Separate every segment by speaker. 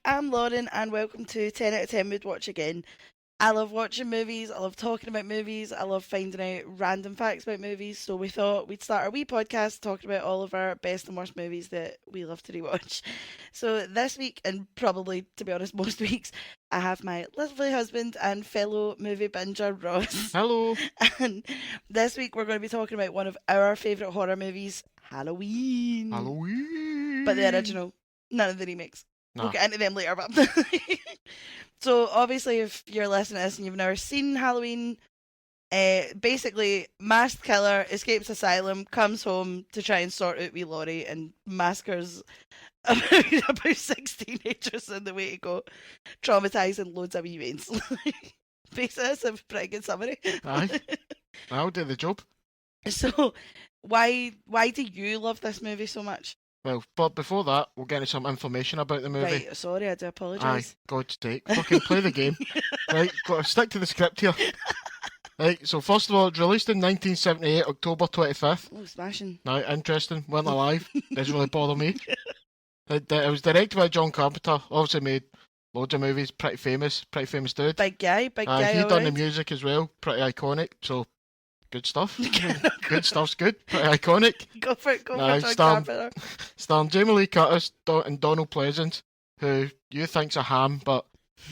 Speaker 1: I'm Lauren, and welcome to 10 out of 10 Mood Watch again. I love watching movies, I love talking about movies, I love finding out random facts about movies, so we thought we'd start a wee podcast talking about all of our best and worst movies that we love to rewatch. So this week, and probably, to be honest, most weeks, I have my lovely husband and fellow movie binger, Ross.
Speaker 2: Hello.
Speaker 1: And this week we're going to be talking about one of our favourite horror movies, Halloween. But the original, none of the remakes. We'll get into them later, but so obviously if you're listening to this and you've never seen Halloween, basically masked killer escapes asylum, comes home to try and sort out wee Laurie, and massacres about 6 teenagers in the way to go, traumatising loads of wee mains. Basically, that's a pretty good summary.
Speaker 2: Aye, I'll do the job.
Speaker 1: So why do you love this movie so much?
Speaker 2: Well, but before that, we'll get into some information about the movie.
Speaker 1: Right, sorry, I do apologise.
Speaker 2: Aye, God's sake. Fucking play the game. Right, got to stick to the script here. Right, so first of all, it's released in 1978, October 25th.
Speaker 1: Oh, smashing.
Speaker 2: Now, interesting, weren't alive. Doesn't really bother me. It was directed by John Carpenter, obviously made loads of movies, pretty famous dude.
Speaker 1: Big guy,
Speaker 2: He done
Speaker 1: alright.
Speaker 2: the music as well, pretty iconic, so good stuff. Good stuff's good, pretty iconic.
Speaker 1: Go for it, John Carpenter.
Speaker 2: Starring Jamie Lee Curtis and Donald Pleasance, who you think's a ham, but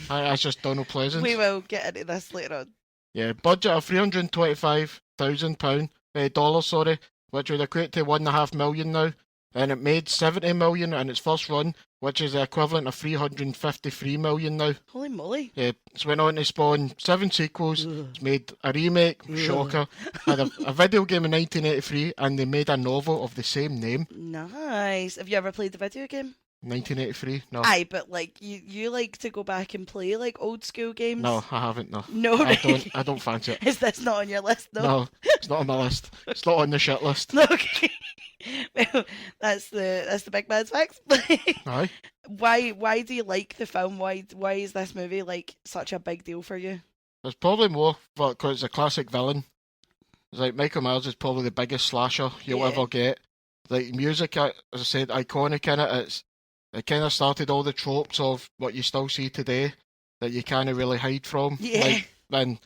Speaker 2: that's just Donald Pleasance.
Speaker 1: We will get into this later on.
Speaker 2: Yeah, budget of £325,000, dollars, sorry, which would equate to £1.5 million now, and it made £70 million in its first run, which is the equivalent of £353 million now.
Speaker 1: Holy moly.
Speaker 2: Yeah, it's went on to spawn 7 sequels.
Speaker 1: Ugh.
Speaker 2: It's made a remake, shocker, had a video game in 1983, and they made a novel of the same name.
Speaker 1: Nice. Have you ever played the video game?
Speaker 2: 1983? No.
Speaker 1: Aye, but like you like to go back and play like old school games?
Speaker 2: No, I haven't, no.
Speaker 1: No, right.
Speaker 2: I don't fancy it.
Speaker 1: Is this not on your list though?
Speaker 2: No, it's not on my list. It's not on the shit list.
Speaker 1: Okay. Well, that's the big man's facts.
Speaker 2: Aye.
Speaker 1: Why do you like the film? Why is this movie like such a big deal for you?
Speaker 2: There's probably more, because it's a classic villain. It's like Michael Myers is probably the biggest slasher you'll ever get. Like music, as I said, iconic in it. It kind of started all the tropes of what you still see today that you can't really hide from.
Speaker 1: Yeah.
Speaker 2: Like, and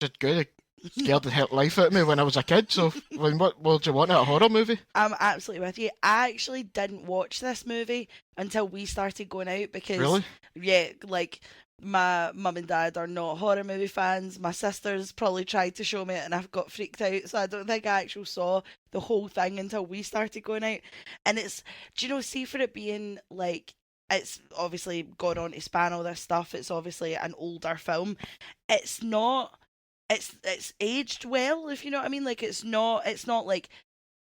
Speaker 2: just good. It scared the life out of me when I was a kid. So, what do you want in a horror movie?
Speaker 1: I'm absolutely with you. I actually didn't watch this movie until we started going out because,
Speaker 2: Really?
Speaker 1: yeah, like my mum and dad are not horror movie fans. My sisters probably tried to show me it and I got freaked out. So I don't think I actually saw the whole thing until we started going out. And it's, do you know, see, for it being like, it's obviously gone on to span all this stuff. It's obviously an older film. It's not. It's aged well, if you know what I mean. Like it's not like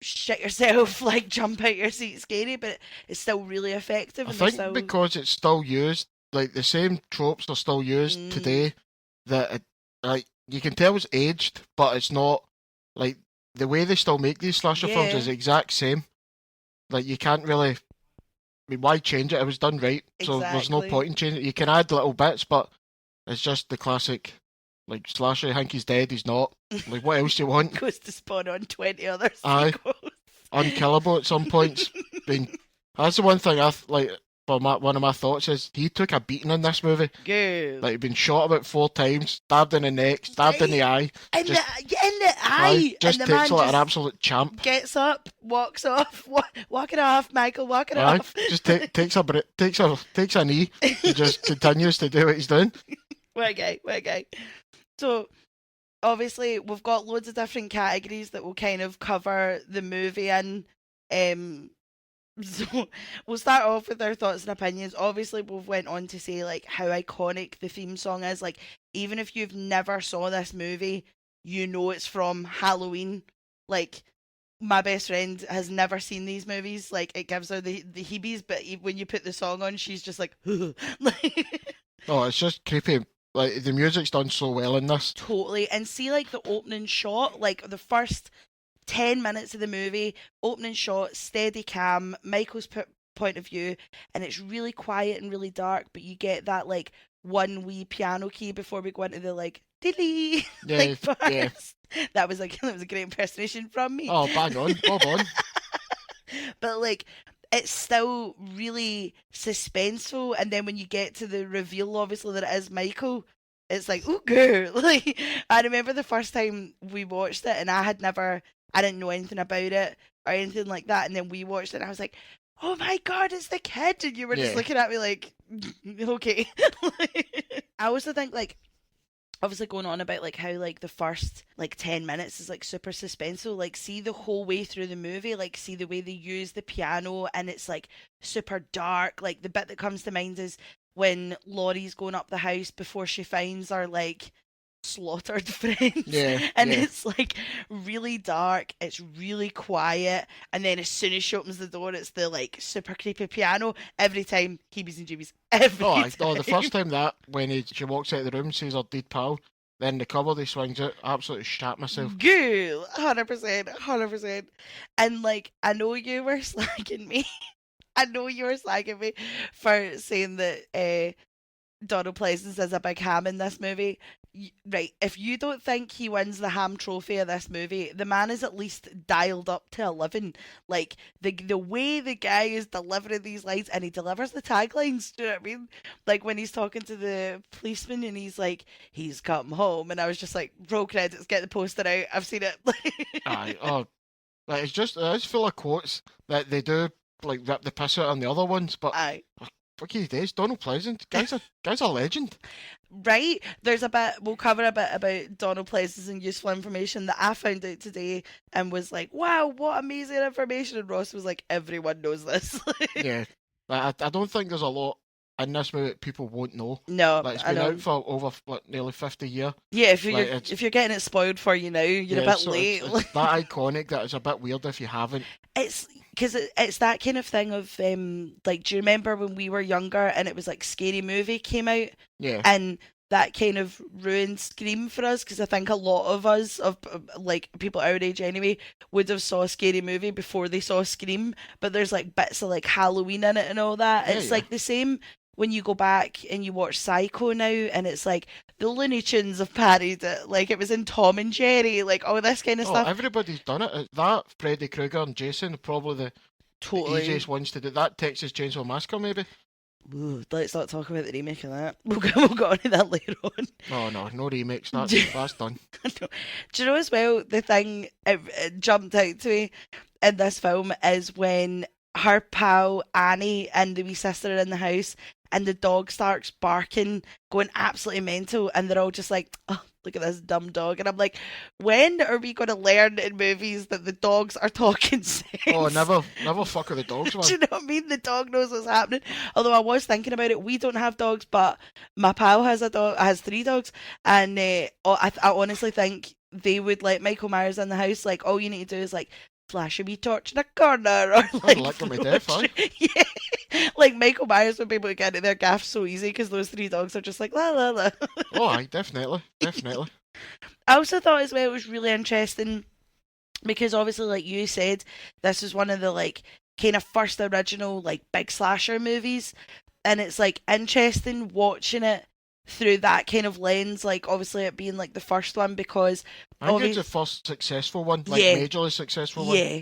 Speaker 1: shit yourself, like jump out your seat scary, but it's still really effective.
Speaker 2: I think because it's still used, like the same tropes are still used today, that it, like you can tell it's aged, but it's not like the way they still make these slasher films is the exact same. Like you can't really, I mean, why change it? It was done right, so there's no point in changing it. You can add little bits, but it's just the classic. Like, slasher, think he's dead, he's not. Like, what else do you want?
Speaker 1: Goes to spawn on 20 other
Speaker 2: Aye.
Speaker 1: sequels.
Speaker 2: Unkillable at some points. That's the one thing one of my thoughts is, he took a beating in this movie.
Speaker 1: Good.
Speaker 2: Like, he'd been shot about 4 times, stabbed in the neck, stabbed in the eye.
Speaker 1: In the eye!
Speaker 2: Just
Speaker 1: and the
Speaker 2: takes
Speaker 1: man
Speaker 2: it like an absolute champ.
Speaker 1: Gets up, walks off. Walk it off, Michael, walk it
Speaker 2: Aye.
Speaker 1: off.
Speaker 2: Just takes a knee, and just continues to do what he's doing.
Speaker 1: What a guy. So, obviously, we've got loads of different categories that will kind of cover the movie in. So, we'll start off with our thoughts and opinions. Obviously, we've went on to say, like, how iconic the theme song is. Like, even if you've never saw this movie, you know it's from Halloween. Like, my best friend has never seen these movies. Like, it gives her the heebies, but when you put the song on, she's just like,
Speaker 2: Oh, it's just creepy. Like, the music's done so well in this.
Speaker 1: Totally. And see, like, the opening shot, like, the first 10 minutes of the movie, opening shot, steady cam, Michael's point of view, and it's really quiet and really dark, but you get that, like, one wee piano key before we go into the, like, dilly, like, first. Yeah. That was a great impersonation from me.
Speaker 2: Oh, bang on, bob on.
Speaker 1: But, like, it's still really suspenseful, and then when you get to the reveal, obviously, that it is Michael, it's like, ooh, girl. Like, I remember the first time we watched it, and I didn't know anything about it or anything like that, and then we watched it, and I was like, oh my god, it's the kid, and you were just looking at me like, okay. I also think, like, obviously going on about like how like the first like 10 minutes is like super suspenseful, like see the whole way through the movie, like see the way they use the piano, and it's like super dark. Like the bit that comes to mind is when Laurie's going up the house before she finds her like slaughtered friends. And it's like really dark, it's really quiet, and then as soon as she opens the door, it's the like super creepy piano every time. Heebies and jeebies every time.
Speaker 2: The first time that when she walks out of the room, sees her dead pal, then the cupboard he swings out, absolutely shat myself.
Speaker 1: Girl, 100%. And like, I know you were slagging me for saying that Donald Pleasance is a big ham in this movie. Right, if you don't think he wins the ham trophy of this movie, the man is at least dialed up to 11. Like, the way the guy is delivering these lines, and he delivers the taglines, do you know what I mean? Like, when he's talking to the policeman, and he's like, he's come home, and I was just like, roll credits, get the poster out, I've seen it.
Speaker 2: Like, it's full of quotes that they do, like, rip the piss out on the other ones, but...
Speaker 1: Aye.
Speaker 2: Fuck his days, Donald Pleasance, guy's a legend.
Speaker 1: Right, there's a bit, we'll cover a bit about Donald Pleasance and useful information that I found out today and was like, wow, what amazing information, and Ross was like, everyone knows this.
Speaker 2: Yeah, I don't think there's a lot in this movie that people won't know.
Speaker 1: No,
Speaker 2: like, it's been out for over nearly 50 years.
Speaker 1: Yeah, if you're getting it spoiled for you now, you're a bit late.
Speaker 2: It's that iconic that it's a bit weird if you haven't.
Speaker 1: It's because it's that kind of thing of like, do you remember when we were younger and it was like Scary Movie came out?
Speaker 2: Yeah.
Speaker 1: And that kind of ruined Scream for us, because I think a lot of us, of like people our age anyway, would have saw a Scary Movie before they saw Scream. But there's like bits of like Halloween in it and all that. It's like the same when you go back and you watch Psycho now, and it's like the Looney Tunes have parodied it, like it was in Tom and Jerry, like all this kind of stuff.
Speaker 2: Everybody's done it. That, Freddy Krueger and Jason are probably the easiest ones to do. That, Texas Chainsaw Massacre maybe.
Speaker 1: Ooh, let's not talk about the remake of that. We'll go on to that later on.
Speaker 2: No remakes. That's done.
Speaker 1: Do you know as well, the thing it jumped out to me in this film is when her pal Annie and the wee sister are in the house, and the dog starts barking, going absolutely mental, and they're all just like, oh, look at this dumb dog. And I'm like, when are we going to learn in movies that the dogs are talking sense?
Speaker 2: Oh, never fuck with the dogs, man.
Speaker 1: Do you know what I mean? The dog knows what's happening. Although I was thinking about it, we don't have dogs, but my pal has has 3 dogs, and I honestly think they would let Michael Myers in the house. Like, all you need to do is like flash a wee torch in a corner, or like
Speaker 2: me death,
Speaker 1: yeah. Like Michael Myers would be able to get into their gaff so easy because those 3 dogs are just like la la la.
Speaker 2: Oh, aye, definitely.
Speaker 1: I also thought as well it was really interesting because obviously, like you said, this is one of the like kind of first original like big slasher movies, and it's like interesting watching it through that kind of lens, like obviously it being like the first one, because
Speaker 2: I think it's the first successful one, like majorly successful one.
Speaker 1: Yeah.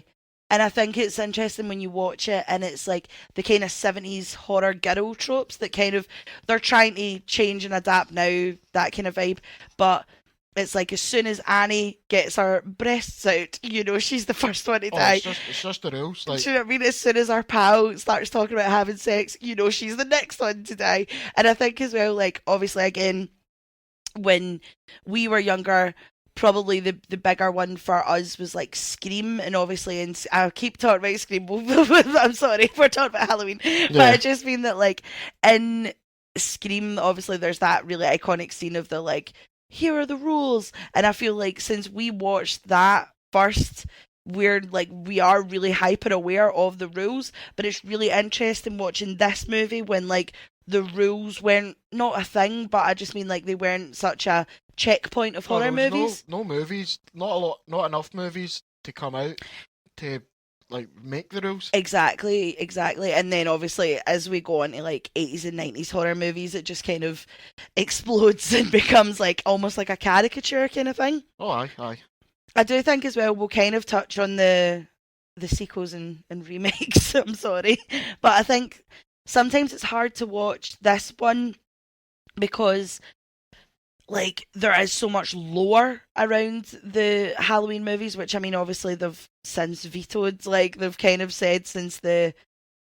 Speaker 1: And I think it's interesting when you watch it, and it's like the kind of 70s horror girl tropes that kind of, they're trying to change and adapt now, that kind of vibe. But it's like as soon as Annie gets her breasts out, you know, she's the first one to die.
Speaker 2: It's just the rules. Like...
Speaker 1: Do you know what I mean? As soon as our pal starts talking about having sex, you know, she's the next one to die. And I think as well, like, obviously, again, when we were younger, probably the bigger one for us was like Scream, and obviously, and I keep talking about Scream. I'm sorry, we're talking about Halloween, but I just mean that like in Scream, obviously, there's that really iconic scene of the like, here are the rules, and I feel like since we watched that first, we are really hyper aware of the rules, but it's really interesting watching this movie when like the rules weren't not a thing, but I just mean like they weren't such a checkpoint of horror movies.
Speaker 2: No movies, not enough movies to come out to like make the rules.
Speaker 1: Exactly. And then obviously as we go on to like 80s and 90s horror movies, it just kind of explodes and becomes like almost like a caricature kind of thing.
Speaker 2: Oh, aye.
Speaker 1: I do think as well we'll kind of touch on the the sequels and remakes. I'm sorry, but I think sometimes it's hard to watch this one because like there is so much lore around the Halloween movies, which I mean obviously they've since vetoed. Like they've kind of said since the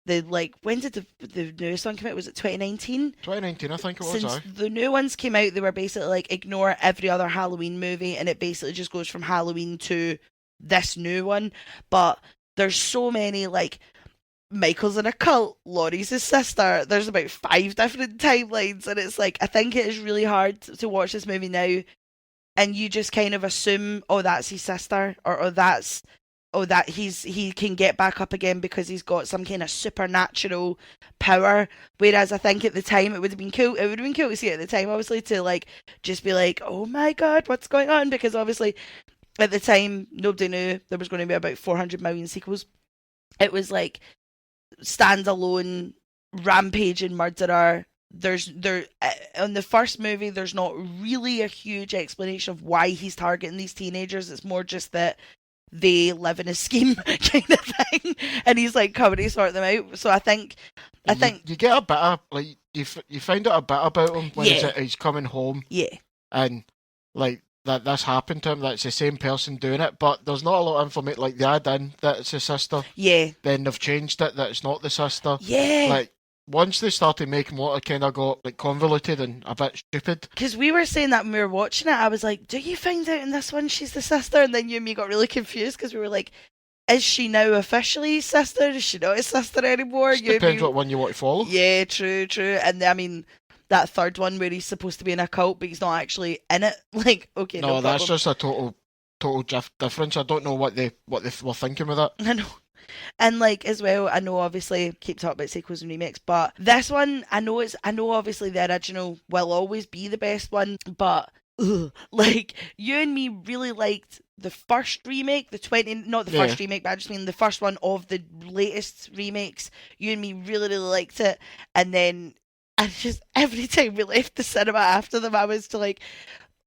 Speaker 1: like when did the newest one come out? Was it 2019?
Speaker 2: 2019, I think it was.
Speaker 1: Since the new ones came out, they were basically like ignore every other Halloween movie, and it basically just goes from Halloween to this new one. But there's so many like Michael's in a cult, Laurie's his sister. There's about 5 different timelines, and it's like I think it is really hard to watch this movie now, and you just kind of assume, oh, that's his sister, or that's that he can get back up again because he's got some kind of supernatural power. Whereas I think at the time it would have been cool. It would have been cool to see it at the time, obviously, to like just be like, oh my god, what's going on? Because obviously at the time nobody knew there was going to be about 400 million sequels. It was like standalone rampaging murderer. On the first movie there's not really a huge explanation of why he's targeting these teenagers. It's more just that they live in a scheme kind of thing, and he's like coming to sort them out. So I think
Speaker 2: you get a bit of like you find out a bit about him when he's coming home, and like that this happened to him. That's the same person doing it, but there's not a lot of information. Like they add in that it's his sister, then they've changed it that it's not the sister, like. Once they started making what it kind of got like convoluted and a bit stupid.
Speaker 1: Because we were saying that when we were watching it, I was like, do you find out in this one she's the sister? And then you and me got really confused because we were like, is she now officially his sister? Is she not his sister anymore?
Speaker 2: It depends what one you want to follow.
Speaker 1: Yeah, true. And I mean, that third one where he's supposed to be in a cult, but he's not actually in it. Like, okay, no
Speaker 2: that's just a total difference. I don't know what they were thinking with that.
Speaker 1: I know. And like as well, I know obviously keep talking about sequels and remakes, but this one I know obviously the original will always be the best one, but like you and me really liked the first remake, first remake, but I just mean the first one of the latest remakes. You and me really liked it, and then I just every time we left the cinema after them, I was to like,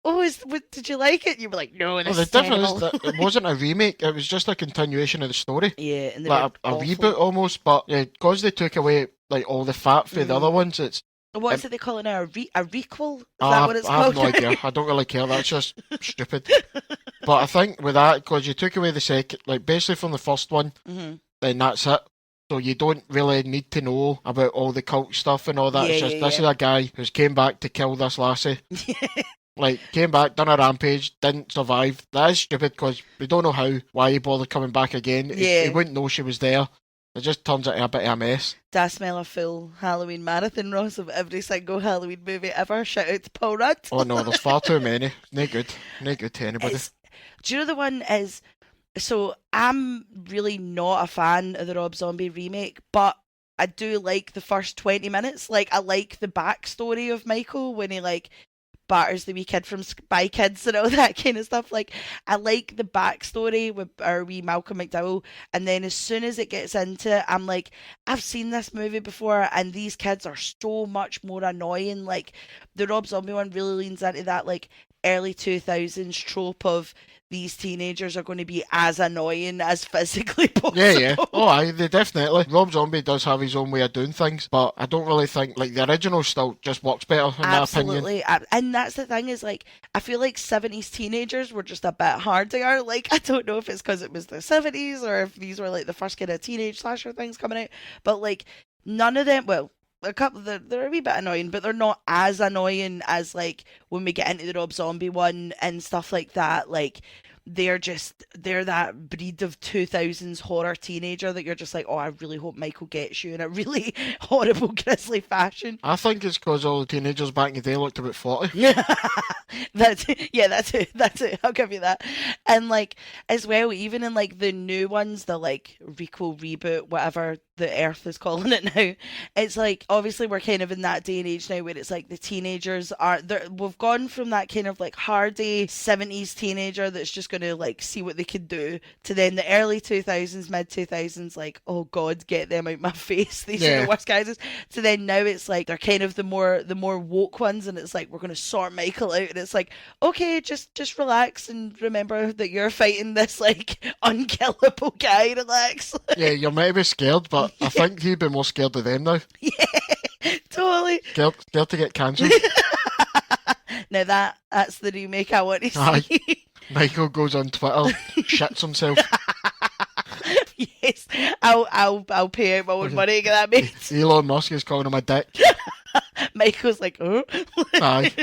Speaker 1: oh, did you like it? You were like, no, this is terrible.
Speaker 2: The difference is that it wasn't a remake, it was just a continuation of the story.
Speaker 1: Yeah, and
Speaker 2: like a reboot almost, but because they took away like all the fat for the other ones, it's...
Speaker 1: What's it they call it now? A requel? Is that what it's called?
Speaker 2: I have no idea. I don't really care. That's just stupid. But I think with that, because you took away the second, like basically from the first one, then that's it. So you don't really need to know about all the cult stuff and all that. It's just this is a guy who's came back to kill this lassie. Like, came back, done a rampage, didn't survive. That is stupid because we don't know why he bothered coming back again. He wouldn't know she was there. It just turns into a bit of a mess.
Speaker 1: Do I smell a full Halloween marathon, Ross, of every single Halloween movie ever? Shout out to Paul Rudd.
Speaker 2: Oh no, there's far too many. No good to anybody.
Speaker 1: Do you know the one is... So, I'm really not a fan of the Rob Zombie remake, but I do like the first 20 minutes. Like, I like the backstory of Michael when he, like... batters the wee kid from Spy Kids and all that kind of stuff. Like, I like the backstory with our wee Malcolm McDowell, and then as soon as it gets into it, I'm like, I've seen this movie before, and these kids are so much more annoying. Like, the Rob Zombie one really leans into that, like, early 2000s trope of these teenagers are going to be as annoying as physically possible.
Speaker 2: Yeah. Oh, they definitely. Rob Zombie does have his own way of doing things, but I don't really think, like, the original still just works better, in my opinion.
Speaker 1: Absolutely. And that's the thing is, like, I feel like 70s teenagers were just a bit harder. Like, I don't know if it's because it was the 70s or if these were, like, the first kind of teenage slasher things coming out, but, like, none of them, well, a couple they're a wee bit annoying, but they're not as annoying as like when we get into the Rob Zombie one and stuff like that. Like they're that breed of 2000s horror teenager that you're just like, oh, I really hope Michael gets you in a really horrible, grisly fashion.
Speaker 2: I think it's because all the teenagers back in the day looked about 40.
Speaker 1: That's it. I'll give you that. And like, as well, even in like the new ones, the like requel, reboot, whatever the Earth is calling it now, it's like, obviously we're kind of in that day and age now where it's like the teenagers we've gone from that kind of like hardy 70s teenager that's just going to like see what they could do, to then the early 2000s, mid 2000s, like, oh God, get them out my face. These are the worst guys. To then now it's like they're kind of the more woke ones, and it's like we're going to sort Michael out, and it's like, okay, just relax and remember that you're fighting this like unkillable guy. Relax.
Speaker 2: Yeah, you're maybe scared, but I think he'd be more scared of them now.
Speaker 1: Yeah, totally.
Speaker 2: Scared to get cancelled.
Speaker 1: Now that's the remake I want to see.
Speaker 2: Aye. Michael goes on Twitter, shits himself.
Speaker 1: Yes, I'll pay out my own money to get that made.
Speaker 2: Elon Musk is calling him a dick.
Speaker 1: Michael's like, oh.
Speaker 2: Aye.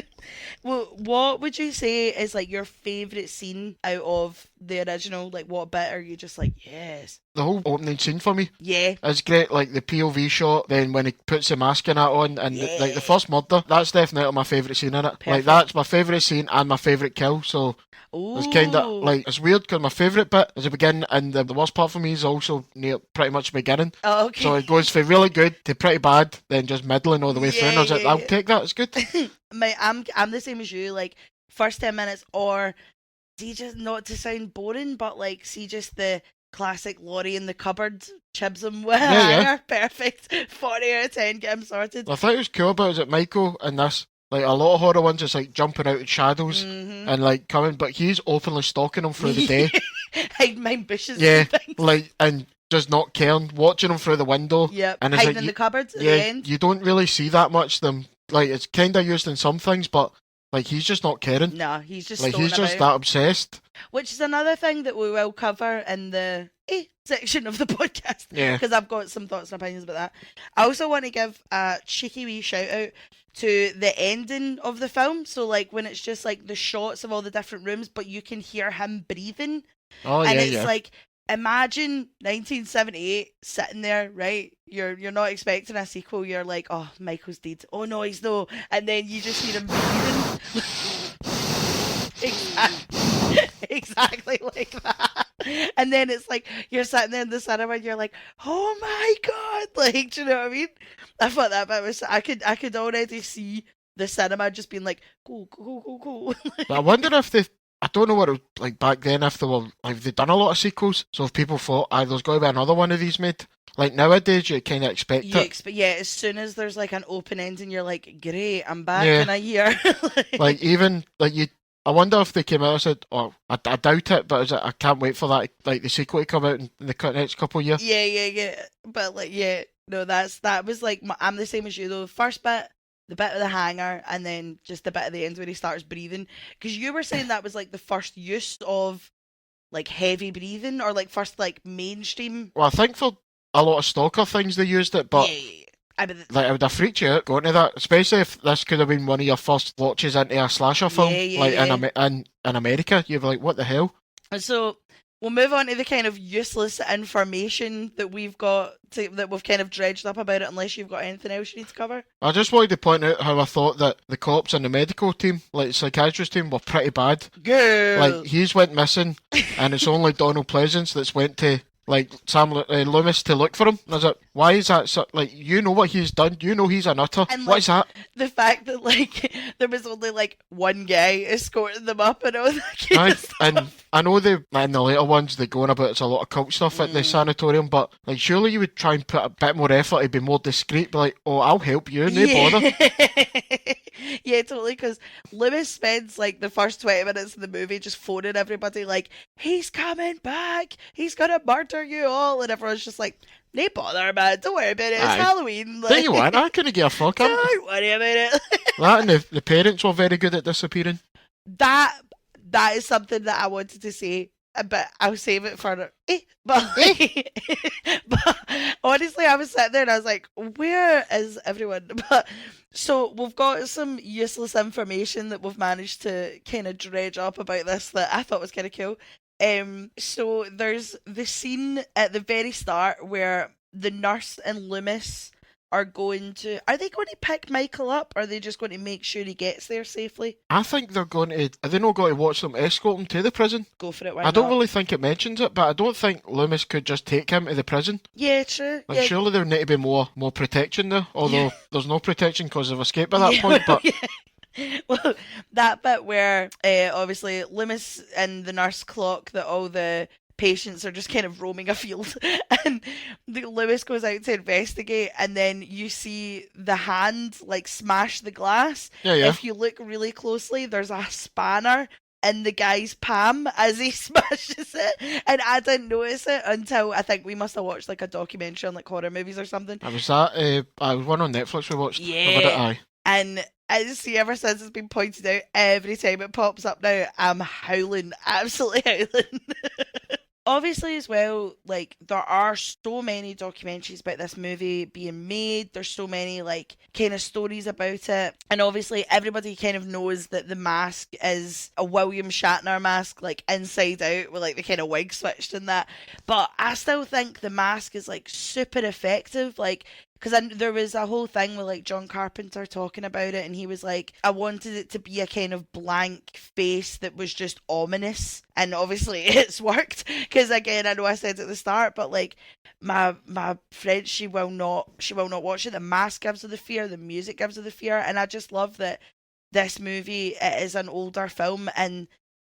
Speaker 1: Well, what would you say is like your favourite scene out of the original? Like, what bit are you just like, yes?
Speaker 2: The whole opening scene for me.
Speaker 1: Yeah.
Speaker 2: It's great, like the POV shot, then when he puts the mask and that on, and like the first murder, that's definitely my favourite scene in it.
Speaker 1: Perfect.
Speaker 2: Like, that's my favourite scene and my favourite kill, so it's kind of, like, it's weird because my favourite bit is the beginning, and the worst part for me is also near pretty much the beginning.
Speaker 1: Oh, okay.
Speaker 2: So it goes from really good to pretty bad, then just middling all the way through, and I was like, I'll take that, it's good.
Speaker 1: I'm the same as you, like, first 10 minutes, or see, just not to sound boring, but like, see just the classic Laurie in the cupboard, chibs him with a hanger, perfect, 40 out of 10, get him sorted.
Speaker 2: I think it was cool about it was that Michael in this, like a lot of horror ones, just like jumping out of shadows and like coming, but he's openly stalking him through the day.
Speaker 1: Hiding behind bushes
Speaker 2: yeah,
Speaker 1: and things.
Speaker 2: Like, and just not caring, watching him through the window.
Speaker 1: Yep,
Speaker 2: and
Speaker 1: hiding
Speaker 2: like,
Speaker 1: in the cupboard at the end.
Speaker 2: You don't really see that much them. Like, it's kind of used in some things, but like, he's just not caring.
Speaker 1: No, he's just
Speaker 2: like, he's just that obsessed.
Speaker 1: Which is another thing that we will cover in the section of the podcast.
Speaker 2: Yeah.
Speaker 1: Because I've got some thoughts and opinions about that. I also want to give a cheeky wee shout out to the ending of the film. So, like, when it's just like the shots of all the different rooms, but you can hear him breathing.
Speaker 2: Oh,
Speaker 1: and
Speaker 2: yeah,
Speaker 1: it's like, imagine 1978 sitting there, right? You're not expecting a sequel. You're like, oh, Michael's dead. Oh no, he's no. And then you just hear him breathing. Exactly like that. And then it's like you're sitting there in the cinema and you're like, oh my God, like, do you know what I mean? I thought that bit was, I could already see the cinema just being like, cool.
Speaker 2: But I wonder if I don't know what it was like back then, if they were, like, they'd done a lot of sequels, so if people thought, there's got to be another one of these made. Like, nowadays, you kind of expect it.
Speaker 1: Yeah, as soon as there's, like, an open ending, you're like, great, I'm back in a year.
Speaker 2: Like, even, like, I wonder if they came out and said, oh, I doubt it, but I can't wait for that, like, the sequel to come out in the next couple of years.
Speaker 1: Yeah. But, like, no, that was, like, I'm the same as you, though. First bit, the bit of the hanger, and then just the bit at the end where he starts breathing. Because you were saying that was, like, the first use of, like, heavy breathing, or, like, first, like, mainstream.
Speaker 2: Well, I think for a lot of stalker things they used it, but like, it would have freaked you out going to that, especially if this could have been one of your first watches into a slasher film, in America. You'd be like, what the hell?
Speaker 1: And so we'll move on to the kind of useless information that we've got that we've kind of dredged up about it, unless you've got anything else you need to cover.
Speaker 2: I just wanted to point out how I thought that the cops and the medical team, like the psychiatrist team, were pretty bad.
Speaker 1: Girl.
Speaker 2: Like, he's went missing, and it's only Donald Pleasance that's went to, like, Sam Loomis to look for him. And I was like, why is that so, like, you know what he's done, you know he's a nutter, and, what, like, is that?
Speaker 1: The fact that, like, there was only, like, one guy escorting them up and all that kind of stuff.
Speaker 2: And I know in the later ones they're going about, it's a lot of cult stuff at the sanatorium, but, like, surely you would try and put a bit more effort to be more discreet, be like, oh, I'll help you, no bother.
Speaker 1: Yeah, totally, because Loomis spends, like, the first 20 minutes of the movie just phoning everybody, like, he's coming back, he's gonna murder you all, and everyone's just like, no bother, man, don't worry about it, it's Halloween. Like,
Speaker 2: there you are, I couldn't give a fuck.
Speaker 1: Don't worry about it.
Speaker 2: That, and the parents were very good at disappearing.
Speaker 1: That is something that I wanted to say, but I'll save it for but honestly, I was sitting there and I was like, where is everyone? But so we've got some useless information that we've managed to kind of dredge up about this that I thought was kind of cool. So there's the scene at the very start where the nurse and Loomis are they going to pick Michael up, or are they just going to make sure he gets there safely?
Speaker 2: I think they're going to, are they not going to watch them escort him to the prison?
Speaker 1: Go for it, why
Speaker 2: I don't
Speaker 1: not?
Speaker 2: really think it mentions it, but I don't think Loomis could just take him to the prison.
Speaker 1: Yeah, true.
Speaker 2: Like, surely there would need to be more protection there, although there's no protection because they've escaped by that point, but...
Speaker 1: Well, that bit where obviously Loomis and the nurse clock that all the patients are just kind of roaming a field, and Loomis goes out to investigate, and then you see the hand like smash the glass.
Speaker 2: Yeah, yeah.
Speaker 1: If you look really closely, there's a spanner in the guy's palm as he smashes it, and I didn't notice it until I think we must have watched like a documentary on like horror movies or something.
Speaker 2: I was that. I was one on Netflix we watched.
Speaker 1: Yeah. And I see ever since it's been pointed out, every time it pops up now, I'm howling, absolutely howling. Obviously, as well, like, there are so many documentaries about this movie being made. There's so many, like, kind of stories about it. And obviously, everybody kind of knows that the mask is a William Shatner mask, like, inside out, with, like, the kind of wig switched and that. But I still think the mask is, like, super effective. Like, because there was a whole thing with like John Carpenter talking about it, and he was like, I wanted it to be a kind of blank face that was just ominous, and obviously it's worked. Because again, I know I said at the start, but like my friend, she will not watch it. The mask gives her the fear, the music gives her the fear, and I just love that this movie, it is an older film, and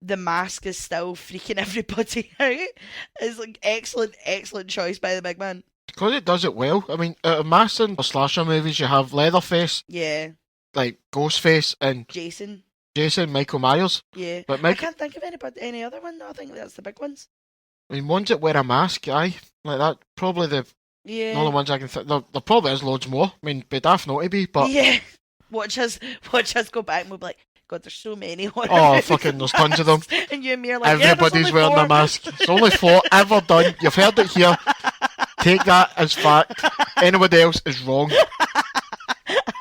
Speaker 1: the mask is still freaking everybody out. It's like excellent choice by the big man.
Speaker 2: Because it does it well. I mean, out of mass and slasher movies, you have Leatherface,
Speaker 1: Yeah.
Speaker 2: like Ghostface, and
Speaker 1: Jason,
Speaker 2: Michael Myers.
Speaker 1: Yeah.
Speaker 2: But
Speaker 1: I can't think of any other one. No, I think that's the big ones.
Speaker 2: I mean, ones that wear a mask, aye, like that. Probably the only ones I can think. There probably is loads more. I mean, be daft not to be, but
Speaker 1: yeah. Watch us go back and we'll be like, God, there's so many horror
Speaker 2: oh, fucking, there's tons of them.
Speaker 1: And you and me are like,
Speaker 2: everybody's wearing a mask. It's only 4 ever done. You've heard it here. Take that as fact. Anybody else is wrong.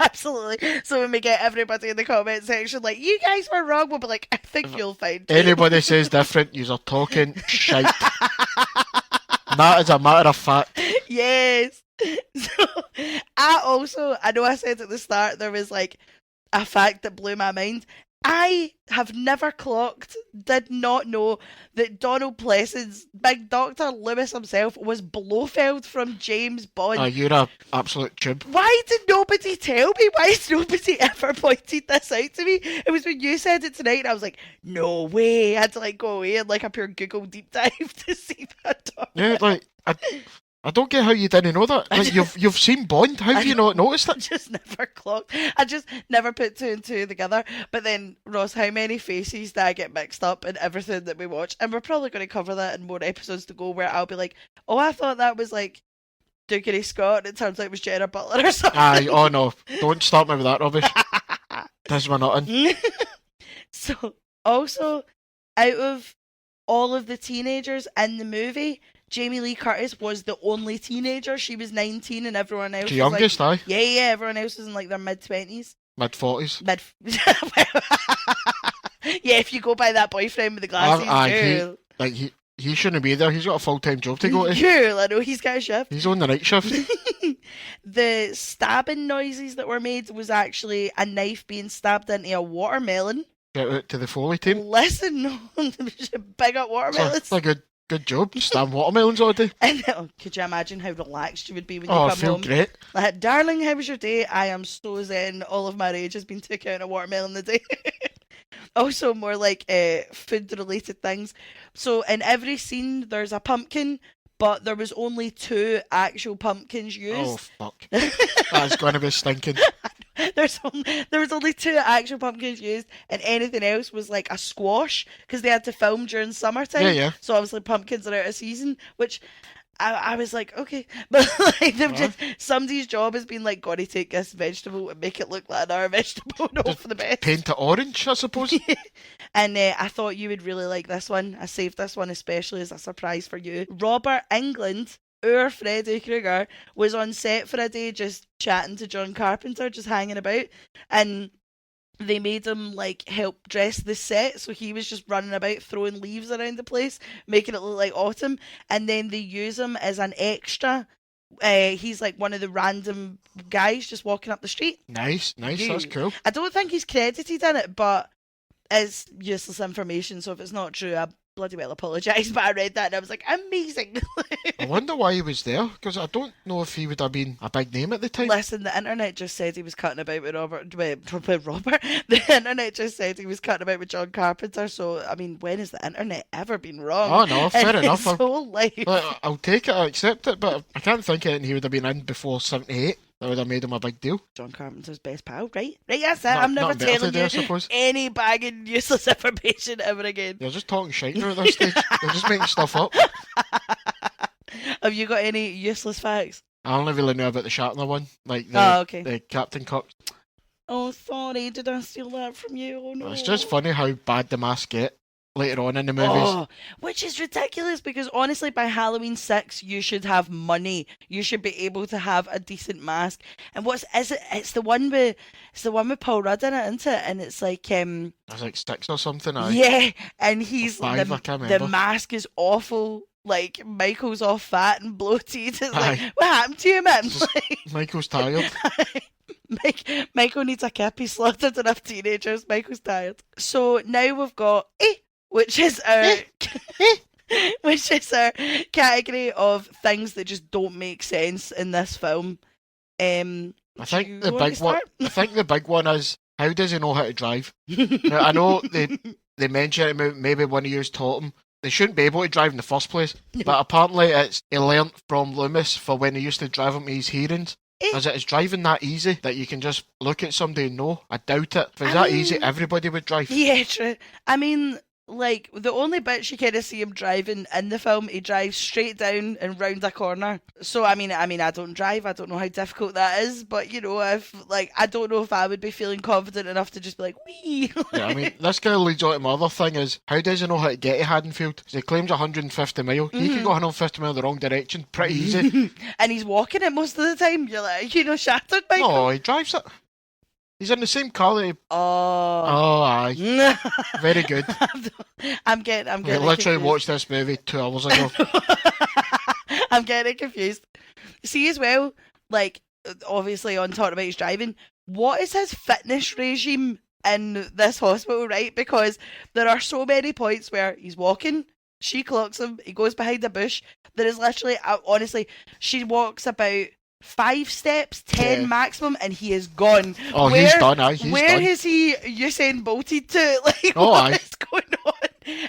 Speaker 1: Absolutely. So when we get everybody in the comment section like, you guys were wrong, we'll be like, I think you'll find it.
Speaker 2: Anybody says different, you're talking shite. That is a matter of fact.
Speaker 1: Yes. So I know I said at the start there was like a fact that blew my mind. I have never did not know that Donald Pleasance's big Dr. Loomis himself was Blofeld from James Bond.
Speaker 2: You're an absolute tube.
Speaker 1: Why did nobody tell me? Why has nobody ever pointed this out to me? It was when you said it tonight and I was like, no way. I had to like go away and like a pure Google deep dive to see that.
Speaker 2: Yeah, like, I don't get how you didn't know that. Like, you've seen Bond. How have you not noticed
Speaker 1: I
Speaker 2: it?
Speaker 1: just never clocked. I just never put 2 and 2 together. But then, Ross, how many faces do I get mixed up in everything that we watch? And we're probably going to cover that in more episodes to go, where I'll be like, oh, I thought that was like Duke Scott, and it turns out it was Jenna Butler or something.
Speaker 2: Aye, oh no. Don't start me with that rubbish. That's my nothing.
Speaker 1: So, also, out of all of the teenagers in the movie, Jamie Lee Curtis was the only teenager. She was 19 and everyone else
Speaker 2: the youngest,
Speaker 1: like,
Speaker 2: aye?
Speaker 1: Yeah, everyone else was in like their mid-20s.
Speaker 2: Mid-40s.
Speaker 1: Yeah, if you go by that boyfriend with the glasses.
Speaker 2: He shouldn't be there. He's got a full-time job to go to.
Speaker 1: Cool, I know, he's got a shift.
Speaker 2: He's on the night shift.
Speaker 1: The stabbing noises that were made was actually a knife being stabbed into a watermelon.
Speaker 2: Get out to the Foley team.
Speaker 1: Listen, big up watermelons.
Speaker 2: It's a good job. Stab watermelons all day.
Speaker 1: And could you imagine how relaxed you would be when you
Speaker 2: come
Speaker 1: home?
Speaker 2: I feel great.
Speaker 1: Like, darling, how was your day? I am so zen. All of my rage has been taken out in a watermelon a day. Also, more like food-related things. So in every scene, there's a pumpkin, but there was only 2 actual pumpkins used.
Speaker 2: Oh, fuck. That's going to be stinking.
Speaker 1: There was only 2 actual pumpkins used, and anything else was like a squash, because they had to film during summertime.
Speaker 2: Yeah.
Speaker 1: So obviously pumpkins are out of season, which I was like, okay. But like, somebody's job has been like, gotta take this vegetable and make it look like another vegetable and hope for the best.
Speaker 2: Paint it orange, I suppose.
Speaker 1: And I thought you would really like this one. I saved this one especially as a surprise for you. Robert Englund, our Freddy Krueger, was on set for a day just chatting to John Carpenter, just hanging about. And they made him like help dress the set, so he was just running about throwing leaves around the place, making it look like autumn. And then they use him as an extra. He's like one of the random guys just walking up the street.
Speaker 2: Nice, that's cool.
Speaker 1: I don't think he's credited in it, but it's useless information, so if it's not true, I bloody well apologise, but I read that and I was like, amazing.
Speaker 2: I wonder why he was there, because I don't know if he would have been a big name at the time.
Speaker 1: Listen, the internet just said he was cutting about with Robert. The internet just said he was cutting about with John Carpenter, so, I mean, when has the internet ever been wrong?
Speaker 2: Oh, no, fair enough.
Speaker 1: I'll
Speaker 2: take it, I'll accept it, but I can't think of it, and he would have been in before 78. That would have made him a big deal.
Speaker 1: John Carpenter's best pal, right? Right, that's it. I'm never telling you any bagging useless information ever again.
Speaker 2: You're just talking shite at this stage. You're just making stuff up.
Speaker 1: Have you got any useless facts?
Speaker 2: I only really know about the Shatner one, like the Captain Kirk.
Speaker 1: Oh, sorry, did I steal that from you? Oh no.
Speaker 2: It's just funny how bad the masks get later on in the movies.
Speaker 1: Oh, which is ridiculous because honestly, by Halloween 6, you should have money. You should be able to have a decent mask. And is it? It's the one with Paul Rudd in it, isn't it? And it's like
Speaker 2: It's like 6 or something.
Speaker 1: Yeah, and he's
Speaker 2: 5, I can't remember.
Speaker 1: The mask is awful. Like Michael's all fat and bloated. It's like, what happened to you, man?
Speaker 2: Michael's tired.
Speaker 1: Michael needs a kip. He slaughtered enough teenagers. Michael's tired. So now we've got which is our category of things that just don't make sense in this film. I
Speaker 2: think the big one is, how does he know how to drive? Now, I know they mention it, maybe one of you taught him. They shouldn't be able to drive in the first place, but apparently he learnt from Loomis for when he used to drive him to his hearings. Is driving that easy that you can just look at somebody and know? I doubt it. If it was that easy, everybody would drive.
Speaker 1: Yeah, true. I mean, like, the only bits you kind of see him driving in the film, he drives straight down and round a corner. So, I mean, I don't drive. I don't know how difficult that is. But, you know, I don't know if I would be feeling confident enough to just be like, wee.
Speaker 2: Yeah, I mean, this guy leads on to my other thing is, how does he know how to get to Haddenfield? Because he claims 150 mile. Mm-hmm. He can go 150 mile the wrong direction pretty easy.
Speaker 1: And he's walking it most of the time. You're like, shattered, Michael.
Speaker 2: No, he drives it. He's in the same car that he...
Speaker 1: Oh,
Speaker 2: aye. Very good.
Speaker 1: I'm getting
Speaker 2: I literally
Speaker 1: confused.
Speaker 2: watched this movie 2 hours ago.
Speaker 1: I'm getting confused. See, as well, like, obviously on talking about his driving, what is his fitness regime in this hospital, right? Because there are so many points where he's walking, she clocks him, he goes behind a bush. There is literally, honestly, she walks about 5 steps, 10 maximum, and he is gone.
Speaker 2: Oh, he's done, aye. Where
Speaker 1: has he Usain Bolted to? Like, what is going on?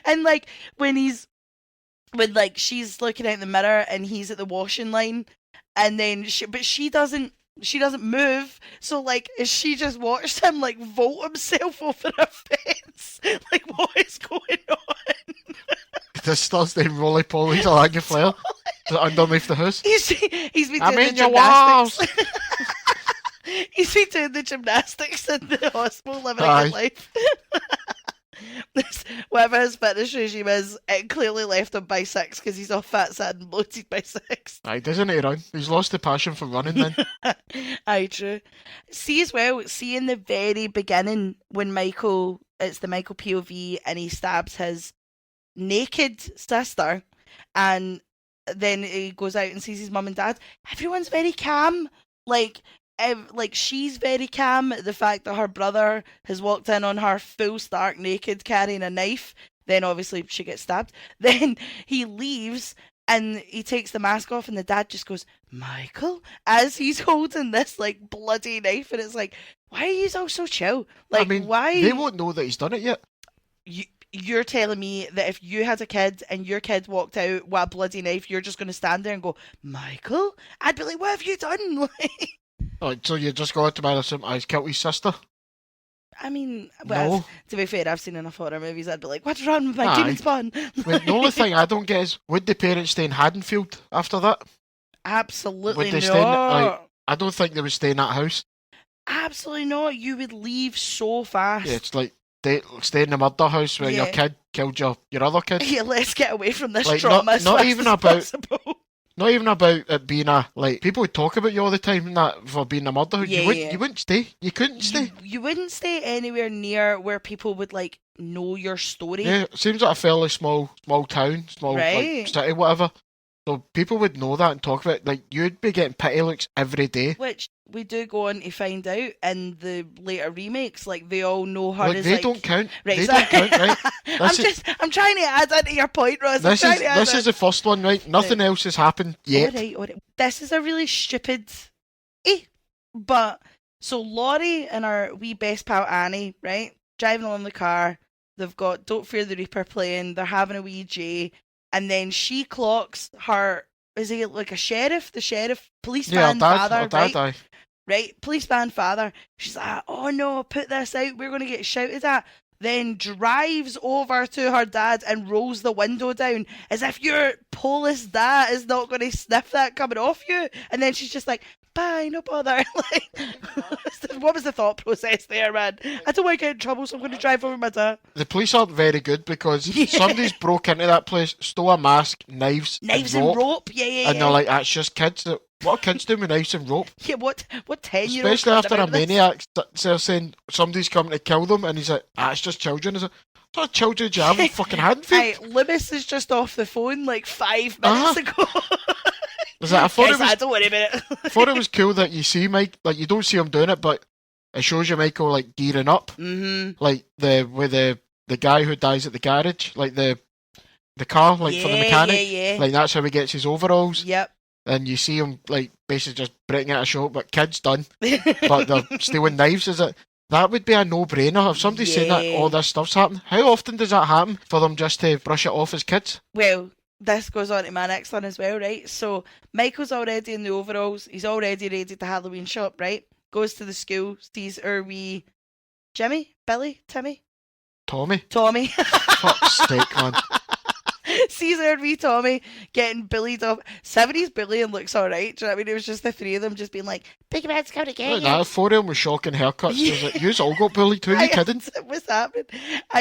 Speaker 1: And like when she's looking out the mirror and he's at the washing line, and then she doesn't move. So like, she just watched him like vault himself over a fence. Like, what is going on?
Speaker 2: This Thursday roly polies are like a flare underneath the house.
Speaker 1: He's been doing the gymnastics. He's been doing the gymnastics in the hospital, living a good life. Whatever his fitness regime is, it clearly left him by 6 because he's all fat, sad and bloated by 6.
Speaker 2: Aye, doesn't he run? He's lost the passion for running then.
Speaker 1: Aye, true. See as well, in the very beginning when it's the Michael POV and he stabs his naked sister, and then he goes out and sees his mum and dad. Everyone's very calm. Like she's very calm. The fact that her brother has walked in on her full stark naked carrying a knife, then obviously she gets stabbed. Then he leaves and he takes the mask off and the dad just goes, Michael, as he's holding this like bloody knife, and it's like, why are you all so chill? Like, I mean, why?
Speaker 2: They won't know that he's done it yet.
Speaker 1: You're telling me that if you had a kid and your kid walked out with a bloody knife, you're just going to stand there and go, Michael? I'd be like, what have you done?
Speaker 2: Oh, so you just go out to my son, he's killed his sister?
Speaker 1: I mean, well,
Speaker 2: no.
Speaker 1: To be fair, I've seen enough horror movies, I'd be like, what's wrong with my demon spawn?
Speaker 2: The only thing I don't get is, would the parents stay in Haddenfield after that?
Speaker 1: Absolutely
Speaker 2: would they
Speaker 1: not.
Speaker 2: I don't think they would stay in that house.
Speaker 1: Absolutely not. You would leave so fast.
Speaker 2: Yeah, it's like, stay in the murder house where your kid killed your other kid.
Speaker 1: Yeah, let's get away from this
Speaker 2: like,
Speaker 1: trauma
Speaker 2: not even about
Speaker 1: possible.
Speaker 2: Not even about it being people would talk about you all the time and that for being a murder house. You wouldn't stay. You couldn't stay.
Speaker 1: You wouldn't stay anywhere near where people would like know your story.
Speaker 2: Yeah, it seems like a fairly small town, like, city, whatever. So people would know that and talk about it. Like, you'd be getting pity looks every day.
Speaker 1: Which we do go on to find out in the later remakes, like they all know her
Speaker 2: Like,
Speaker 1: as
Speaker 2: they
Speaker 1: like...
Speaker 2: don't count.
Speaker 1: Right,
Speaker 2: They
Speaker 1: so-
Speaker 2: don't count, right?
Speaker 1: I'm trying to add into your point, Ross.
Speaker 2: This is the first one, right? Nothing else has happened yet.
Speaker 1: All right. This is a really stupid... But, so Laurie and our wee best pal Annie, right? Driving along the car. They've got Don't Fear the Reaper playing. They're having a wee J. And then she clocks her... Is he like a sheriff? The sheriff, policeman father, right?
Speaker 2: Aye.
Speaker 1: Right, policeman father. She's like, oh no, put this out, we're going to get shouted at. Then drives over to her dad and rolls the window down as if your Polish dad is not going to sniff that coming off you. And then she's just like, bye, no bother. Like, what was the thought process there, man? I don't want to get in trouble, so I'm going to drive over my dad.
Speaker 2: The police aren't very good because somebody's broke into that place, stole a mask, knives and rope.
Speaker 1: Yeah.
Speaker 2: And they're like, that's just kids. What are kids doing with knives and rope?
Speaker 1: Yeah, what 10-year-old?
Speaker 2: Especially after a maniac starts saying somebody's coming to kill them, and he's like, it's just children. Is it? What sort of children do you have in fucking Haddenfield?
Speaker 1: Hey, Loomis is just off the phone like 5 minutes ago.
Speaker 2: I
Speaker 1: don't worry about it.
Speaker 2: I thought it was cool that you see Mike, like you don't see him doing it, but it shows you Michael like gearing up, like the guy who dies at the garage, like the car, like for the mechanic,
Speaker 1: yeah.
Speaker 2: like that's how he gets his overalls.
Speaker 1: Yep.
Speaker 2: And you see him like basically just breaking out a shop, but kids done, but they're stealing knives. Is it? That would be a no-brainer. If somebody's saying that all this stuff's happening, how often does that happen for them just to brush it off as kids?
Speaker 1: Well, this goes on to my next one as well, right? So Michael's already in the overalls. He's already ready to Halloween shop, right? Goes to the school, sees our wee Jimmy, Billy, Timmy,
Speaker 2: Tommy.
Speaker 1: Fuck's
Speaker 2: sake, man.
Speaker 1: Sees our wee Tommy getting bullied up. 70s bullying looks alright. Do you know what I mean? It was just the three of them just being like, Boogeyman's coming to get you.
Speaker 2: That four of them with shocking haircuts. Yeah. Like, you all got bullied too, you kidding?
Speaker 1: What's happening?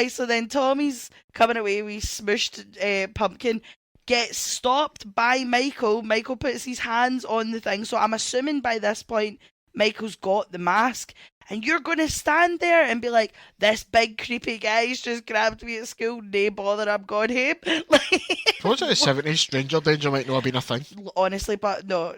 Speaker 1: So then Tommy's coming away with smushed pumpkin. Gets stopped by Michael. Michael puts his hands on the thing. So I'm assuming by this point, Michael's got the mask. And you're going to stand there and be like, this big creepy guy's just grabbed me at school. Nay bother, I'm gone home.
Speaker 2: If it was in the 70s, stranger danger might not have been a thing.
Speaker 1: Honestly, but no,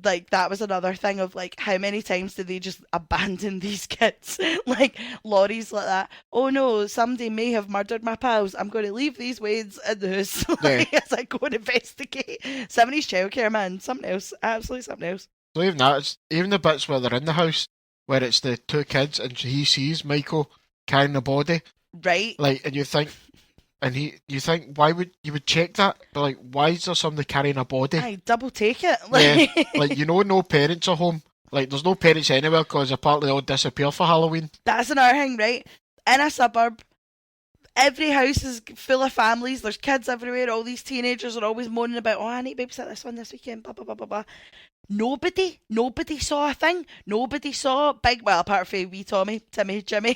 Speaker 1: like that was another thing of like, how many times did they just abandon these kids? Like, Laurie's like that. Oh no, somebody may have murdered my pals. I'm going to leave these wads in the house as I go and investigate. 70s childcare, man. Something else. Absolutely something else.
Speaker 2: So even that, even the bits where they're in the house, where it's the two kids and he sees Michael carrying the body,
Speaker 1: right?
Speaker 2: Like, and you think, why would you would check that? But like, why is there somebody carrying a body?
Speaker 1: I double take it.
Speaker 2: Yeah, like no parents are home. Like, there's no parents anywhere because apparently they all disappear for Halloween.
Speaker 1: That's another thing, right? In a suburb, every house is full of families. There's kids everywhere. All these teenagers are always moaning about, oh, I need to babysit this one this weekend. Blah blah blah blah blah. Nobody saw a thing. Nobody saw well, apart from wee Tommy, Timmy, Jimmy.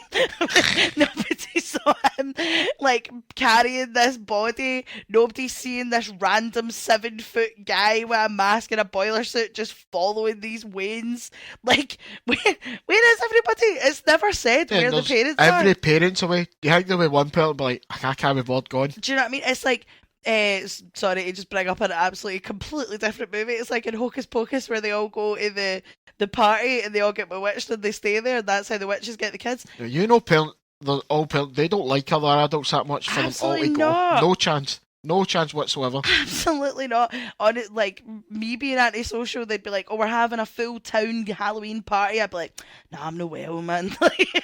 Speaker 1: Nobody saw him like carrying this body. Nobody's seeing this random 7-foot guy with a mask and a boiler suit just following these wains. Like, where is everybody? It's never said where the parents are.
Speaker 2: Every parent's away. You think there'll be one parent be like, I can't be bored gone.
Speaker 1: Do you know what I mean? It's like, sorry to just bring up an absolutely completely different movie. It's like in Hocus Pocus where they all go to the party and they all get bewitched and they stay there, and that's how the witches get the kids.
Speaker 2: You know, they don't like other adults that much for
Speaker 1: Absolutely
Speaker 2: them all to
Speaker 1: not.
Speaker 2: go. No chance whatsoever.
Speaker 1: Absolutely not. On it, like me being antisocial, they'd be like, "Oh, we're having a full town Halloween party." I'd be like, "No, I'm no well, man."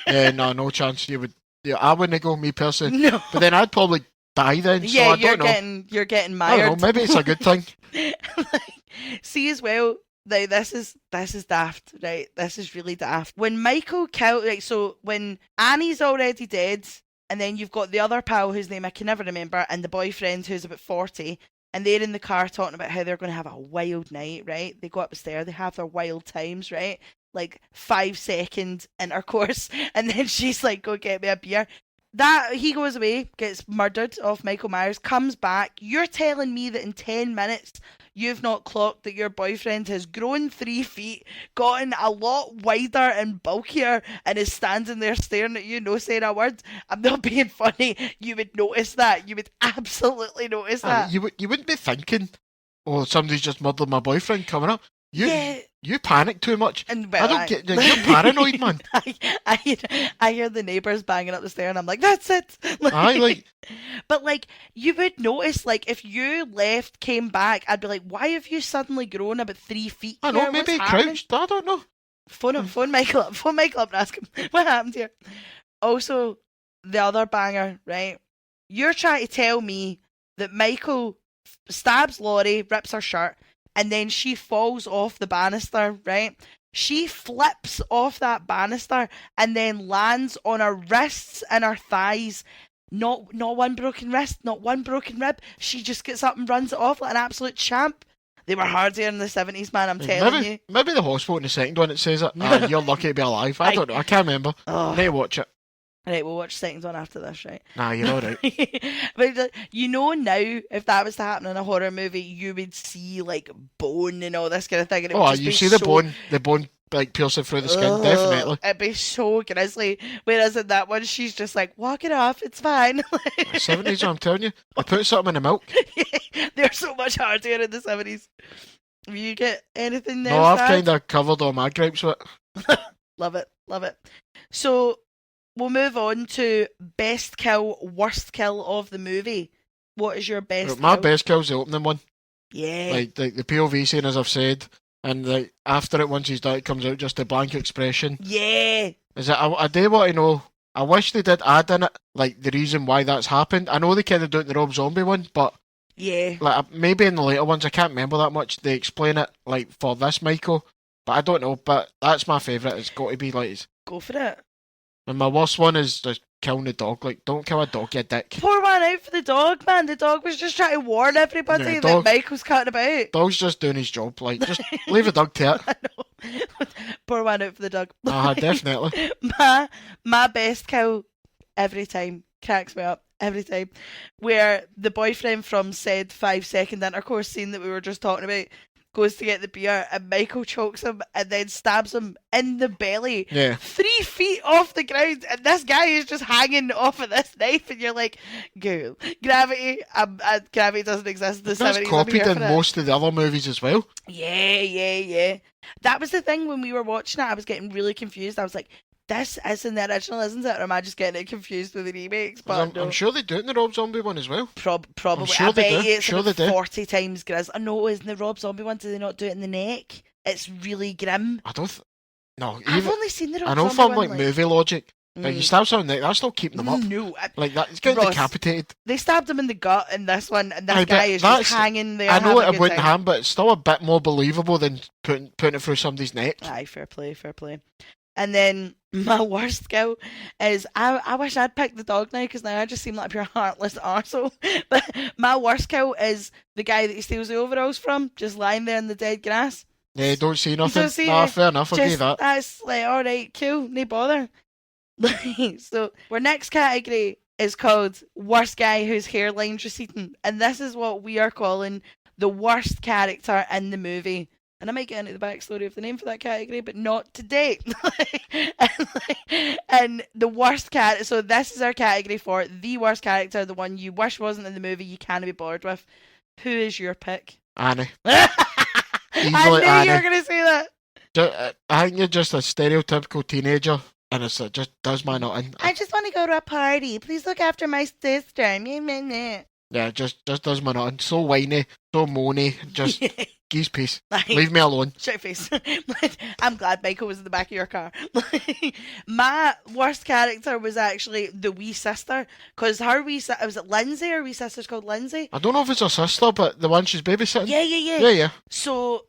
Speaker 2: Yeah, no chance. You would. Yeah, I wouldn't go, me personally.
Speaker 1: No.
Speaker 2: But then I'd probably die then.
Speaker 1: Yeah,
Speaker 2: so I don't know.
Speaker 1: You're getting mired.
Speaker 2: I don't know. Maybe it's a good thing.
Speaker 1: See as well. Now this is daft, right? This is really daft. When Michael killed, right? So when Annie's already dead, and then you've got the other pal whose name I can never remember, and the boyfriend who's about 40, and they're in the car talking about how they're going to have a wild night, right? They go up the stair, they have their wild times, right? Like 5-second intercourse, and then she's like, "Go get me a beer." That he goes away, gets murdered off Michael Myers, comes back. You're telling me that in 10 minutes you've not clocked that your boyfriend has grown 3 feet, gotten a lot wider and bulkier, and is standing there staring at you, no saying a word? I'm not being funny. You would notice that. You would absolutely notice that.
Speaker 2: You wouldn't be thinking, "Oh, somebody's just murdered my boyfriend coming up." You'd you panic too much.
Speaker 1: And
Speaker 2: I don't get you're paranoid, man.
Speaker 1: I hear the neighbours banging up the stair, and I'm like, that's it. But like, you would notice, like, if you left, came back, I'd be like, why have you suddenly grown about 3 feet?
Speaker 2: I know, maybe crouched. I don't know.
Speaker 1: Phone Michael up. Phone Michael up and ask him what happened here. Also, the other banger, right? You're trying to tell me that Michael stabs Laurie, rips her shirt, and then she falls off the banister, right? She flips off that banister and then lands on her wrists and her thighs. Not one broken wrist, not one broken rib. She just gets up and runs it off like an absolute champ. They were hardier in the 70s, man, I'm telling you.
Speaker 2: Maybe the hospital in the second one, it says it. You're lucky to be alive. I don't know. I can't remember. I need to watch it.
Speaker 1: Right, we'll watch the second one after this, right?
Speaker 2: Nah, you're alright.
Speaker 1: But you know now, if that was to happen in a horror movie, you would see, like, bone and all this kind of thing. And it would just
Speaker 2: you
Speaker 1: be
Speaker 2: see the bone like piercing through the skin, definitely.
Speaker 1: It'd be so grisly. Whereas in that one, she's just like, walk it off, it's fine.
Speaker 2: 70s, I'm telling you. I put something in the milk.
Speaker 1: They're so much harder in the 70s. If you get anything there?
Speaker 2: No, I've kind of covered all my gripes with
Speaker 1: it. Love it. So, we'll move on to best kill, worst kill of the movie. What is your best
Speaker 2: My
Speaker 1: kill?
Speaker 2: best kill's the opening one.
Speaker 1: Yeah.
Speaker 2: Like the POV scene, as I've said. And like after it, once he's done, it comes out just a blank expression.
Speaker 1: Yeah.
Speaker 2: Is it? I do want to know. I wish they did add in it, like the reason why that's happened. I know they kind of do it in the Rob Zombie one, but
Speaker 1: yeah,
Speaker 2: like maybe in the later ones, I can't remember that much. They explain it like for this Michael, but I don't know. But that's my favourite. It's got to be like.
Speaker 1: Go for it.
Speaker 2: And my worst one is just killing the dog. Like, don't kill a dog, you dick.
Speaker 1: Pour one out for the dog, man. The dog was just trying to warn everybody that Michael's cutting about.
Speaker 2: Dog's just doing his job. Like, just leave the dog to it.
Speaker 1: I know. Pour one out for the dog.
Speaker 2: Definitely.
Speaker 1: My best kill every time cracks me up. Every time. Where the boyfriend from said 5-second intercourse scene that we were just talking about goes to get the beer and Michael chokes him and then stabs him in the belly 3 feet off the ground, and this guy is just hanging off of this knife, and you're like, girl, gravity doesn't exist in the 70s.
Speaker 2: That's copied in most of the other movies as well.
Speaker 1: Yeah. That was the thing when we were watching it. I was getting really confused. I was like, this isn't the original, isn't it? Or am I just getting it confused with the remakes? But
Speaker 2: I'm sure they do it in the Rob Zombie one as well.
Speaker 1: Probably.
Speaker 2: I'm sure they do.
Speaker 1: It's about 40 times grisly. No, in the Rob Zombie one, do they not do it in the neck? It's really grim.
Speaker 2: I don't. No,
Speaker 1: I've only seen the Rob Zombie
Speaker 2: one. I know from
Speaker 1: like
Speaker 2: movie logic. Like, you stab someone in the neck, that's not keeping them up.
Speaker 1: No.
Speaker 2: Like that, it's getting decapitated.
Speaker 1: They stabbed him in the gut in this one, and this guy is just hanging there.
Speaker 2: I know it wouldn't happen, but it's still a bit more believable than putting it through somebody's neck.
Speaker 1: Aye, fair play. And then my worst kill is, I wish I'd picked the dog now, because now I just seem like a pure heartless arsehole. But my worst kill is the guy that he steals the overalls from, just lying there in the dead grass.
Speaker 2: Yeah, you don't see nothing. Fair enough, I'll give you that.
Speaker 1: That's like, alright, cool, no bother. So, our next category is called worst guy whose hairline's receding. And this is what we are calling the worst character in the movie. And I might get into the backstory of the name for that category, but not today. And the worst character, so this is our category for the worst character, the one you wish wasn't in the movie, you can't be bored with. Who is your pick?
Speaker 2: Annie.
Speaker 1: I knew
Speaker 2: Annie.
Speaker 1: you were going to say that.
Speaker 2: I think you're just a stereotypical teenager, and it just does my nothing.
Speaker 1: I just want to go to a party. Please look after my sister.
Speaker 2: Yeah, just does my nothing. So whiny, so moany, just geese peace. Leave me alone.
Speaker 1: Shut face. I'm glad Michael was in the back of your car. My worst character was actually the wee sister, because her was it Lindsay? Her wee sister's called Lindsay.
Speaker 2: I don't know if it's her sister, but the one she's babysitting.
Speaker 1: Yeah. So,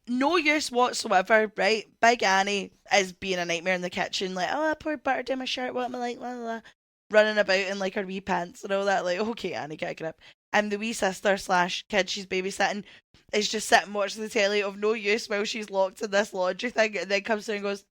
Speaker 1: no use whatsoever, right? Big Annie is being a nightmare in the kitchen, like, oh, I poured butter down my shirt, what am I like, blah, blah, blah. Running about in like her wee pants and all that, like, okay, Annie, get a grip. And the wee sister / kid she's babysitting is just sitting watching the telly of no use while she's locked in this laundry thing, and then comes through and goes,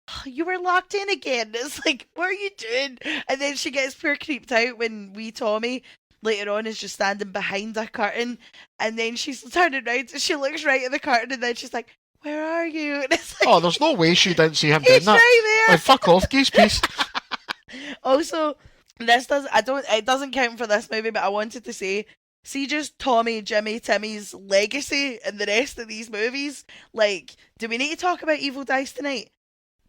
Speaker 1: oh, you were locked in again. It's like, what are you doing? And then she gets pure creeped out when wee Tommy later on is just standing behind a curtain, and then she's turning around and she looks right at the curtain, and then she's like, where are you? And it's like,
Speaker 2: oh, there's no way she didn't see him doing that.
Speaker 1: Right there.
Speaker 2: Like, fuck off, geese peace.
Speaker 1: Also, it doesn't count for this movie, but I wanted to say see just Tommy, Jimmy, Timmy's legacy in the rest of these movies. Like, do we need to talk about Evil Dice tonight?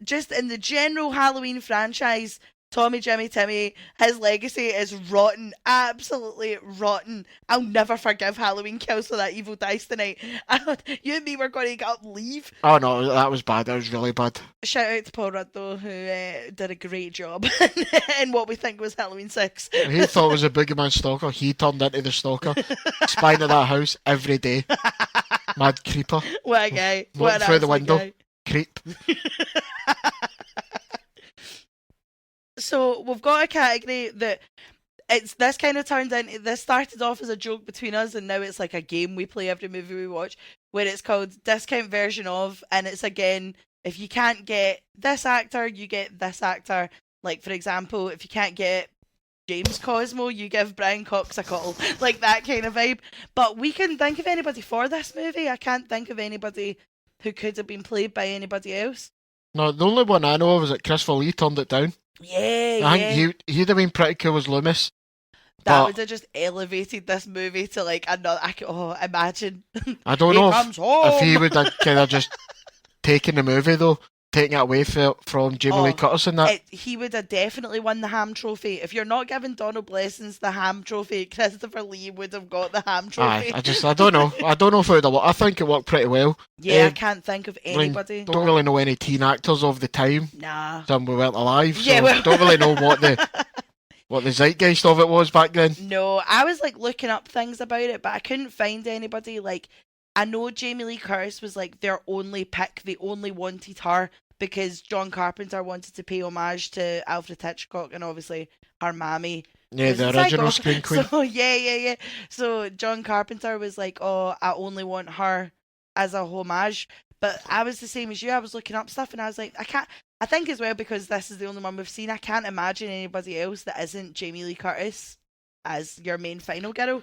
Speaker 1: Just in the general Halloween franchise, Tommy, Jimmy, Timmy, his legacy is rotten. Absolutely rotten. I'll never forgive Halloween Kills for that Evil Dice tonight. You and me were going to get up and leave.
Speaker 2: Oh no, that was bad. That was really bad.
Speaker 1: Shout out to Paul Rudd, though, who did a great job in what we think was Halloween 6.
Speaker 2: He thought it was a Boogeyman stalker. He turned into the stalker. Spying at that house every day. Mad creeper.
Speaker 1: What a guy.
Speaker 2: Looking through the window.
Speaker 1: Guy.
Speaker 2: Creep.
Speaker 1: So we've got a category that this kind of turned into, this started off as a joke between us and now it's like a game we play every movie we watch, where it's called discount version of, and it's again, if you can't get this actor, you get this actor. Like, for example, if you can't get James Cosmo, you give Brian Cox a call. Like that kind of vibe. But we couldn't think of anybody for this movie. I can't think of anybody who could have been played by anybody else.
Speaker 2: No, the only one I know of is that Christopher Lee turned it down.
Speaker 1: Yeah,
Speaker 2: I think he'd have been pretty cool as Loomis.
Speaker 1: That would have just elevated this movie to like another. Imagine.
Speaker 2: I don't know if he would have kind of just taken the movie though, taking it away from Jamie Lee Curtis and that.
Speaker 1: He would have definitely won the Ham Trophy. If you're not giving Donald Blessings the Ham Trophy, Christopher Lee would have got the Ham Trophy.
Speaker 2: I don't know. I don't know if it would have worked. I think it worked pretty well.
Speaker 1: Yeah, I can't think of anybody.
Speaker 2: Don't really know any teen actors of the time.
Speaker 1: Nah.
Speaker 2: Some weren't alive, so
Speaker 1: yeah, well...
Speaker 2: don't really know what the zeitgeist of it was back then.
Speaker 1: No, I was like looking up things about it, but I couldn't find anybody. Like, I know Jamie Lee Curtis was like their only pick. They only wanted her because John Carpenter wanted to pay homage to Alfred Hitchcock and obviously her mammy.
Speaker 2: Yeah, the original Scream Queen.
Speaker 1: So, yeah. So John Carpenter was like, oh, I only want her as a homage. But I was the same as you. I was looking up stuff and I was like, I think as well, because this is the only one we've seen, I can't imagine anybody else that isn't Jamie Lee Curtis as your main final girl.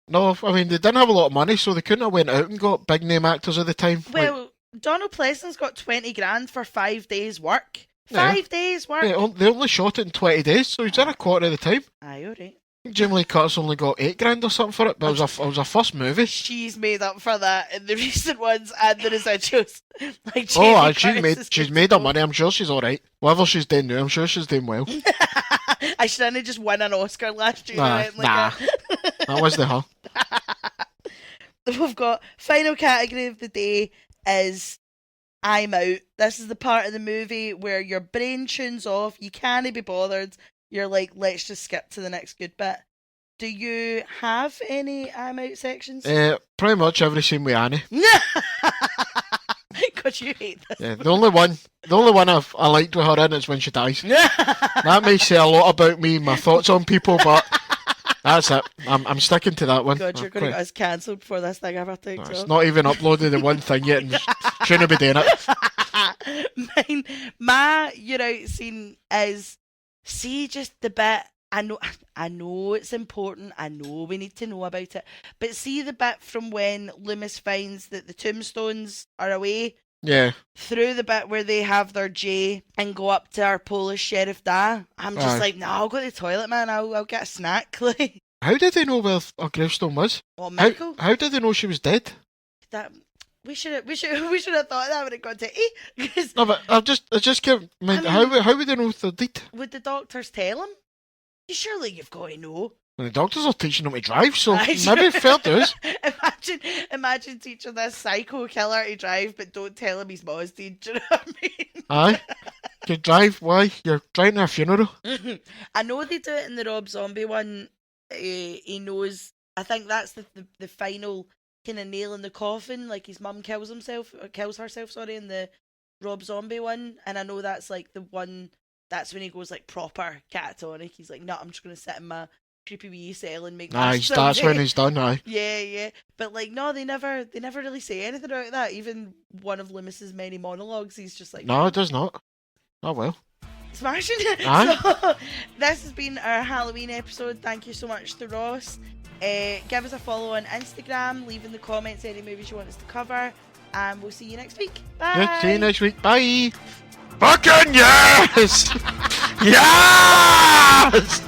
Speaker 2: No, I mean, they didn't have a lot of money, so they couldn't have went out and got big name actors at the time.
Speaker 1: Well, Donald Pleasance got 20 grand for 5 days work. 5 days work?
Speaker 2: Yeah, they only shot it in 20 days, so he's done a quarter of the time.
Speaker 1: Aye, alright.
Speaker 2: Jamie Lee Curtis only got 8 grand or something for it, but it was a first movie.
Speaker 1: She's made up for that in the recent ones and the residuals. Like
Speaker 2: she's made her money. I'm sure she's alright. Whatever she's doing now, I'm sure she's doing well.
Speaker 1: I should have just won an Oscar last year.
Speaker 2: Nah. That wasn't her.
Speaker 1: We've got final category of the day is I'm out. This is the part of the movie where your brain tunes off. You can't be bothered. You're like, let's just skip to the next good bit. Do you have any I'm out sections?
Speaker 2: Pretty much every scene with Annie.
Speaker 1: God, you hate this.
Speaker 2: Yeah, the only one I liked with her in is when she dies. That may say a lot about me and my thoughts on people, but that's it. I'm sticking to that one.
Speaker 1: God, you're going to get us cancelled before this thing ever takes off.
Speaker 2: It's not even uploaded the one thing yet and shouldn't be doing it.
Speaker 1: My you're out scene is, see, just the bit, I know it's important, I know we need to know about it, but see the bit from when Loomis finds that the tombstones are away?
Speaker 2: Yeah.
Speaker 1: Through the bit where they have their J and go up to our Polish Sheriff Da, I'm just like, no, I'll go to the toilet, man, I'll get a snack.
Speaker 2: How did they know where a gravestone was?
Speaker 1: What, medical?
Speaker 2: How did they know she was dead?
Speaker 1: We should have thought that when it got to E.
Speaker 2: No, but I just kept. How would they know they're dead?
Speaker 1: Would the doctors tell them? Surely you've got to know.
Speaker 2: Well, the doctors are teaching them to drive, so maybe fair dues.
Speaker 1: Imagine teaching this psycho killer to drive, but don't tell him he's Mazda. Do you know what I mean?
Speaker 2: Aye. You drive? Why? You're driving to a funeral?
Speaker 1: I know they do it in the Rob Zombie one. He knows. I think that's the final kind of nail in the coffin. Like his mum kills herself. In the Rob Zombie one, and I know that's like the one. That's when he goes like proper catatonic. He's like, no, I'm just gonna sit in my creepy wee cell and make.
Speaker 2: That's when he's done. Aye.
Speaker 1: Yeah. But like, no, they never really say anything about that. Even one of Loomis's many monologues, he's just like,
Speaker 2: no, it does not. Oh well.
Speaker 1: Smashing.
Speaker 2: Aye.
Speaker 1: So this has been our Halloween episode. Thank you so much to Ross. Give us a follow on Instagram. Leave in the comments any movies you want us to cover, and we'll see you next week. Bye.
Speaker 2: Yeah, see you next week. Bye. Fucking yes! Yes!